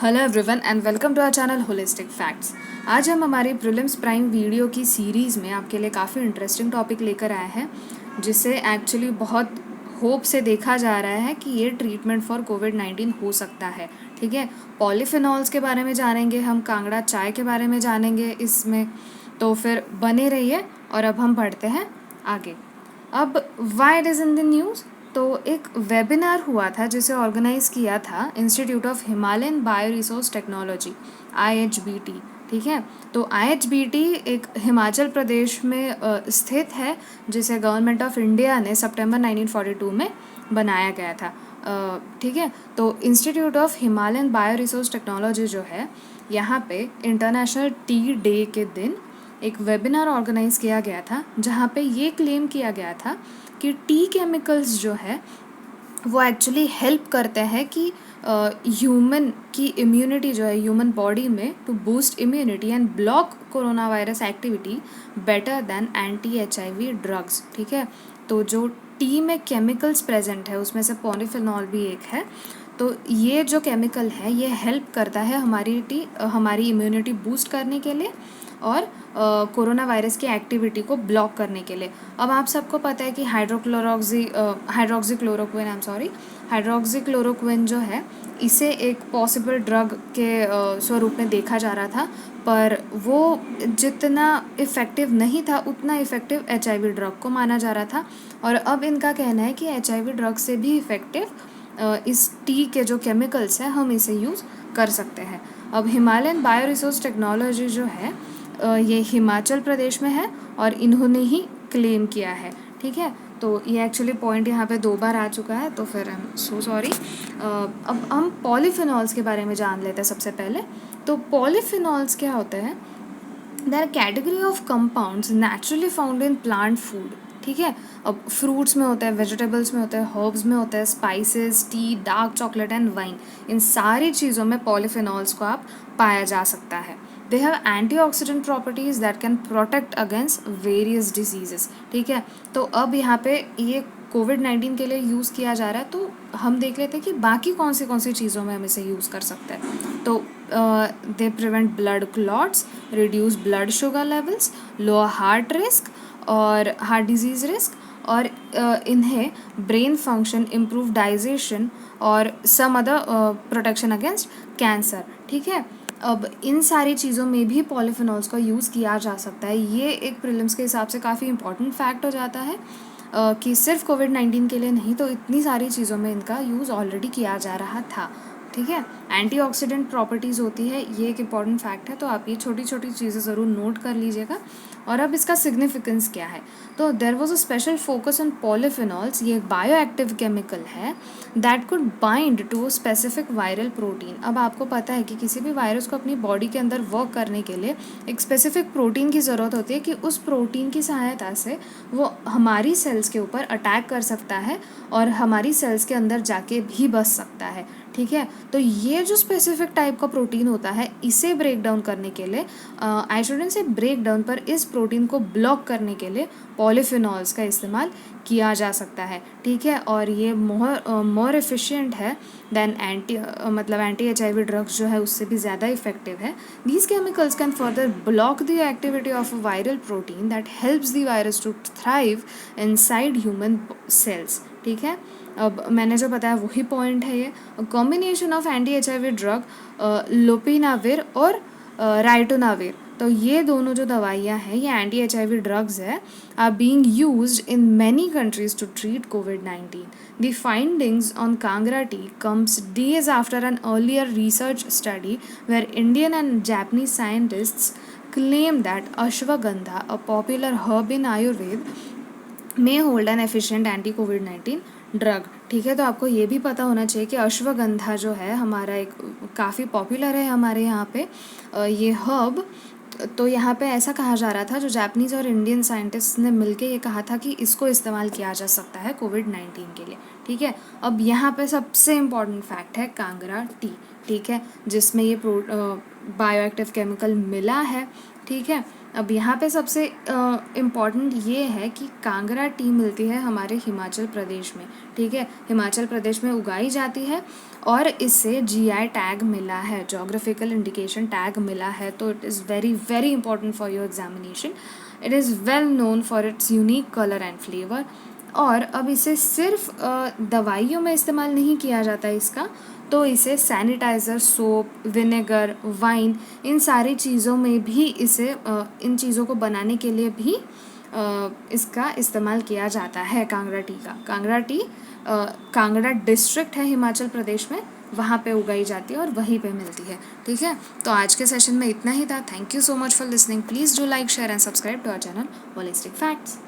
Hello everyone and welcome to our channel holistic facts. आज हम हमारी प्रीलिम्स प्राइम वीडियो की सीरीज़ में आपके लिए काफ़ी इंटरेस्टिंग टॉपिक लेकर आए हैं, जिसे एक्चुअली बहुत होप से देखा जा रहा है कि ये ट्रीटमेंट फॉर कोविड-19 हो सकता है। ठीक है, पॉलीफिनॉल्स के बारे में जानेंगे, हम कांगड़ा चाय के बारे में जानेंगे इसमें। तो फिर बने रहिए और अब हम पढ़ते हैं आगे। अब why it is in the news, तो एक वेबिनार हुआ था जिसे ऑर्गेनाइज़ किया था institute of Himalayan bio resource technology IHBT। ठीक है, तो IHBT एक हिमाचल प्रदेश में स्थित है, जिसे गवर्नमेंट ऑफ इंडिया ने सितंबर 1942 में बनाया गया था। ठीक है, तो institute of Himalayan bio resource technology जो है, यहाँ पे इंटरनेशनल टी डे के दिन एक वेबिनार ऑर्गेनाइज़ किया गया था, जहाँ पे ये क्लेम किया गया था कि टी केमिकल्स जो है वो एक्चुअली हेल्प करते हैं कि ह्यूमन की इम्यूनिटी जो है ह्यूमन बॉडी में to boost immunity and block corona virus activity better than anti-HIV drugs. ठीक है, तो जो टी में केमिकल्स प्रेजेंट है उसमें से पॉलीफिनॉल भी एक है। तो ये जो केमिकल है ये हेल्प करता है हमारी इम्यूनिटी बूस्ट करने के लिए और कोरोना वायरस की एक्टिविटी को ब्लॉक करने के लिए। अब आप सबको पता है कि हाइड्रोक्सीक्लोरोक्विन जो है, इसे एक पॉसिबल ड्रग के स्वरूप में देखा जा रहा था, पर वो जितना इफ़ेक्टिव नहीं था उतना इफ़ेक्टिव HIV ड्रग को माना जा रहा था। और अब इनका कहना है कि HIV ड्रग से भी इफ़ेक्टिव इस टी के जो केमिकल्स हैं हम इसे यूज़ कर सकते हैं। अब हिमालयन बायो रिसोर्स टेक्नोलॉजी जो है ये हिमाचल प्रदेश में है और इन्होंने ही क्लेम किया है। ठीक है, तो ये एक्चुअली पॉइंट यहाँ पे 2 बार आ चुका है, तो फिर आई एम सो सॉरी। अब हम पॉलीफिनॉल्स के बारे में जान लेते हैं सबसे पहले। तो पॉलीफिनॉल्स क्या होते हैं? They are category of compounds naturally found in plant food. ठीक है, अब फ्रूट्स में होता है, वेजिटेबल्स में होता है, हर्ब्स में होता है, spices, tea, dark chocolate and wine, इन सारी चीज़ों में पॉलीफिनॉल्स को आप पाया जा सकता है। They have antioxidant properties that can protect against various diseases. ठीक है, तो अब यहाँ पे ये कोविड-19 के लिए यूज़ किया जा रहा है, तो हम देख लेते हैं कि बाकी कौन सी चीज़ों में हम इसे यूज़ कर सकते हैं। तो दे prevent blood clots, reduce blood sugar levels, lower heart risk और हार्ट डिजीज़ रिस्क, और इन्हें ब्रेन फंक्शन, इम्प्रूव डाइजेशन और some other protection against cancer. ठीक है, अब इन सारी चीज़ों में भी पॉलीफिनॉल्स का यूज़ किया जा सकता है। ये एक प्रीलिम्स के हिसाब से काफ़ी इंपॉर्टेंट फैक्ट हो जाता है कि सिर्फ कोविड-19 के लिए नहीं, तो इतनी सारी चीज़ों में इनका यूज़ ऑलरेडी किया जा रहा था। ठीक है, एंटीऑक्सीडेंट प्रॉपर्टीज़ होती है, ये एक इम्पॉर्टेंट फैक्ट है, तो आप ये छोटी छोटी चीज़ें ज़रूर नोट कर लीजिएगा। और अब इसका सिग्निफिकेंस क्या है? तो there was a special focus on polyphenols. ये एक बायो एक्टिव केमिकल है that could bind to specific viral protein. अब आपको पता है कि किसी भी वायरस को अपनी बॉडी के अंदर वर्क करने के लिए एक स्पेसिफिक प्रोटीन की ज़रूरत होती है कि उस प्रोटीन की सहायता से वो हमारी सेल्स के ऊपर अटैक कर सकता है और हमारी सेल्स के अंदर जाके भी बस सकता है। ठीक है, तो ये जो स्पेसिफिक टाइप का प्रोटीन होता है, इसे ब्रेक डाउन करने के लिए, आई शुडंट से ब्रेक डाउन, पर इस प्रोटीन को ब्लॉक करने के लिए पॉलीफिनॉल्स का इस्तेमाल किया जा सकता है। ठीक है, और ये मोर एफिशिएंट है दैन एंटी-HIV ड्रग्स जो है उससे भी ज़्यादा इफेक्टिव है। These chemicals can further block the activity of a viral protein that helps the virus to thrive inside human cells. ठीक है, अब मैंने जो बताया वही पॉइंट है। ये कॉम्बिनेशन ऑफ anti-HIV ड्रग लोपिनाविर और राइटोनाविर, तो ये दोनों जो दवाइयाँ हैं, ये anti-HIV ड्रग्स है, are being used in many countries to treat कोविड-19. The findings on Kangra tea comes days after an earlier research study where Indian and Japanese scientists claimed that ashwagandha, a popular herb in Ayurveda, may hold an efficient anti-COVID-19 drug. ठीक है, तो आपको ये भी पता होना चाहिए कि अश्वगंधा जो है हमारा एक काफ़ी पॉपुलर है हमारे यहाँ पे ये हर्ब। तो यहाँ पे ऐसा कहा जा रहा था, जो जापानीज़ और इंडियन साइंटिस्ट ने मिलके ये कहा था कि इसको इस्तेमाल किया जा सकता है कोविड-19 के लिए। ठीक है, अब यहाँ पे सबसे इम्पॉर्टेंट फैक्ट है कांगड़ा टी। ठीक है, जिसमें ये बायो एक्टिव केमिकल मिला है। ठीक है, अब यहाँ पे सबसे इम्पॉर्टेंट ये है कि कांगड़ा टी मिलती है हमारे हिमाचल प्रदेश में, ठीक है, हिमाचल प्रदेश में उगाई जाती है और इससे जीआई टैग मिला है, जोग्राफिकल इंडिकेशन टैग मिला है। तो it is very very important for your examination. It is well known for its unique colour and flavour. और अब इसे सिर्फ दवाइयों में इस्तेमाल नहीं किया जाता इसका, तो इसे सैनिटाइज़र, सोप, विनेगर, वाइन, इन सारी चीज़ों में भी इसे इन चीज़ों को बनाने के लिए भी इसका इस्तेमाल किया जाता है कांगड़ा टी का। कांगड़ा टी कांगड़ा डिस्ट्रिक्ट है हिमाचल प्रदेश में, वहाँ पे उगाई जाती है और वहीं पे मिलती है, ठीक है। तो आज के सेशन में इतना ही था। Thank you so much for listening. Please do like, share and subscribe to our channel holistic facts.